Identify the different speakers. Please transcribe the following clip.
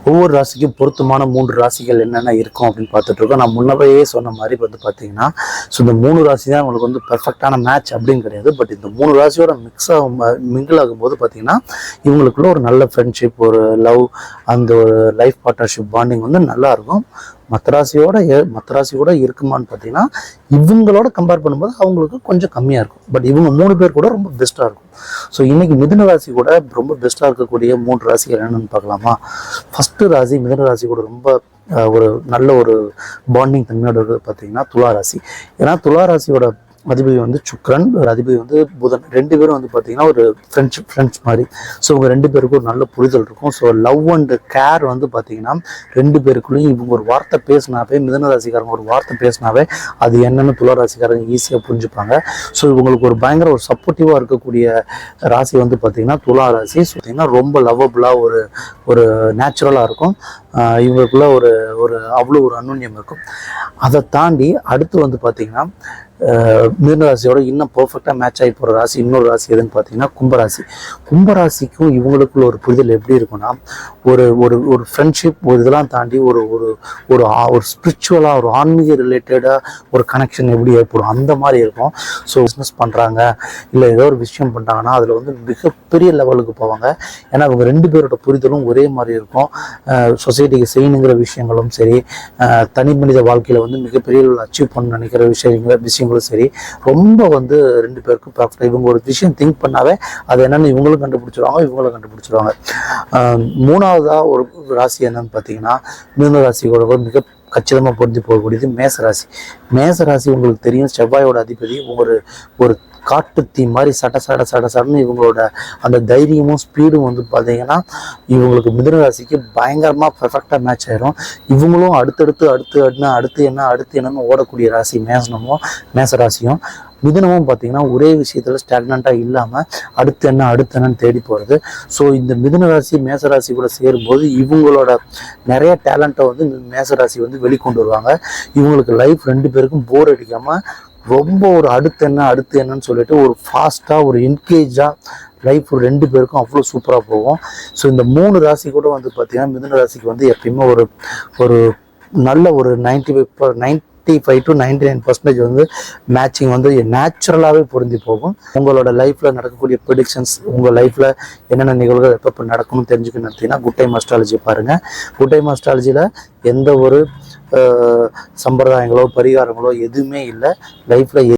Speaker 1: ஒவ்வொரு ராசிக்கும் பொருத்தமான 3 ராசிகள் என்னென்ன இருக்கும் அப்படின்னு பார்த்துட்டு இருக்கோம். நான் முன்னவே சொன்ன மாதிரி பார்த்தீங்கன்னா, ஸோ இந்த 3 ராசி தான் உங்களுக்கு வந்து பெர்ஃபெக்டான மேட்ச் அப்படின்னு கிடையாது. பட் இந்த 3 ராசியோட மிங்கிள் ஆகும்போது பார்த்தீங்கன்னா, இவங்களுக்குள்ள ஒரு நல்ல ஃப்ரெண்ட்ஷிப், ஒரு லவ், அந்த ஒரு லைஃப் பார்ட்னர்ஷிப் பாண்டிங் வந்து நல்லா இருக்கும். மற்ற ராசி கூட இருக்குமான்னு பார்த்தீங்கன்னா, இவங்களோட கம்பேர் பண்ணும்போது அவங்களுக்கு கொஞ்சம் கம்மியாக இருக்கும். பட் இவங்க 3 பேர் கூட ரொம்ப பெஸ்ட்டாக இருக்கும். ஸோ இன்னைக்கு மிதுன ராசி கூட ரொம்ப பெஸ்ட்டாக இருக்கக்கூடிய 3 ராசிகள் என்னென்னு பார்க்கலாமா? ஃபஸ்ட்டு ராசி மிதுன ராசி கூட ரொம்ப ஒரு நல்ல ஒரு பாண்டிங் தன்மையோட பார்த்தீங்கன்னா துலா ராசி. ஏன்னா துலா ராசியோட அதிபதி வந்து சுக்ரன், ஒரு அதிபதி வந்து புதன். 2 பேரும் வந்து பார்த்தீங்கன்னா ஒரு ஃப்ரெண்ட்ஸ் மாதிரி. ஸோ இவங்க 2 பேருக்கும் ஒரு நல்ல புரிதல் இருக்கும். ஸோ லவ் அண்ட் கேர் வந்து பார்த்தீங்கன்னா 2 பேருக்குள்ளேயும் இவங்க ஒரு வார்த்தை பேசினாவே, மிதுன ராசிக்காரங்க ஒரு வார்த்தை பேசினாவே அது என்னென்னு துலா ராசிக்காரங்க ஈஸியாக புரிஞ்சுப்பாங்க. ஸோ இவங்களுக்கு ஒரு பயங்கர ஒரு சப்போர்ட்டிவாக இருக்கக்கூடிய ராசி வந்து பார்த்தீங்கன்னா துலா ராசி. ஸோ பார்த்தீங்கன்னா ரொம்ப லவ்வபுளாக ஒரு நேச்சுரலாக இருக்கும். இவங்களுக்குள்ள ஒரு அவ்வளோ ஒரு அன்னுன்யம் இருக்கும். அதை தாண்டி அடுத்து வந்து பார்த்தீங்கன்னா மிதுன ராசியோட இன்னும் பர்ஃபெக்டாக மேட்ச் ஆகி போகிற ராசி இன்னொரு ராசி எதுன்னு பார்த்தீங்கன்னா கும்பராசி. கும்பராசிக்கும் இவங்களுக்குள்ள ஒரு புரிதல் எப்படி இருக்குன்னா, ஒரு ஃப்ரெண்ட்ஷிப், ஒரு இதெல்லாம் தாண்டி ஒரு ஸ்பிரிச்சுவலாக, ஒரு ஆன்மீக ரிலேட்டடாக ஒரு கனெக்ஷன் எப்படி ஏற்படும் அந்த மாதிரி இருக்கும். ஸோ பிஸ்னஸ் பண்ணுறாங்க, இல்லை ஏதோ ஒரு விஷயம் பண்ணுறாங்கன்னா அதில் வந்து மிகப்பெரிய லெவலுக்கு போவாங்க. ஏன்னா அவங்க 2 பேரோட புரிதலும் ஒரே மாதிரி இருக்கும். சொசைட்டிக்கு செய்யணுங்கிற விஷயங்களும் சரி, தனி மனித வாழ்க்கையில் வந்து மிகப்பெரிய அச்சீவ் பண்ண நினைக்கிற விஷயங்களும் சரி, ரொம்ப வந்து 2 பேருக்கும் பர்ஃபெக்ட். இவங்க ஒரு விஷயம் திங்க் பண்ணாவே அது என்னன்னு இவங்களும் கண்டுபிடிச்சிருவாங்க, இவங்களும் கண்டுபிடிச்சிருவாங்க. 3வதா ஒரு ராசி என்னன்னு பார்த்தீங்கன்னா, மிதுன ராசியோட மிக கச்சிதமாக பொருந்தி போகக்கூடியது மேசராசி. மேசராசி உங்களுக்கு தெரியும், செவ்வாயோட அதிபதி. ஒரு காட்டு தீ மாதிரி சடன்னு இவங்களோட அந்த தைரியமும் ஸ்பீடும் வந்து பார்த்தீங்கன்னா இவங்களுக்கு மிதுன ராசிக்கு பயங்கரமாக பர்ஃபெக்டாக மேட்ச் ஆயிரும். இவங்களும் அடுத்து என்னன்னு ஓடக்கூடிய ராசி மேசராசியும். மிதுனமும் பார்த்தீங்கன்னா ஒரே விஷயத்தில் ஸ்டாக்னண்ட்டாக இல்லாமல் அடுத்து என்னன்னு தேடி போகிறது. ஸோ இந்த மிதுன ராசி மேசராசி கூட சேரும்போது இவங்களோட நிறைய டேலண்ட்டை வந்து மேசராசி வந்து வெளிக்கொண்டு வருவாங்க. இவங்களுக்கு லைஃப் 2 பேருக்கும் போர் அடிக்காமல் ரொம்ப ஒரு அடுத்து என்னன்னு சொல்லிட்டு ஒரு ஃபாஸ்ட்டாக, ஒரு என்கேஜாக லைஃப் 2 பேருக்கும் அவ்வளோ சூப்பராக போகும். ஸோ இந்த 3 ராசி கூட வந்து பார்த்தீங்கன்னா மிதுன ராசிக்கு வந்து எப்பயுமே ஒரு நல்ல ஒரு 95 to 99% வந்து மேட்சிங் வந்து நேச்சுரலாகவே பொருந்தி போகும். உங்களோட லைஃப்பில் நடக்கக்கூடிய ப்ரெடிக்ஷன்ஸ், உங்கள் லைஃப்பில் என்னென்ன நிகழ்வுகள் எப்போ நடக்கணும்னு தெரிஞ்சுக்கணும் எடுத்தீங்கன்னா குட் டைம் அஸ்ட்ராலஜி பாருங்கள். குட் டைம் அஸ்ட்ராலஜியில் எந்த ஒரு சம்பிரதாயங்களோ பரிகாரங்களோ எதுவுமே இல்லை. லைஃப்பில்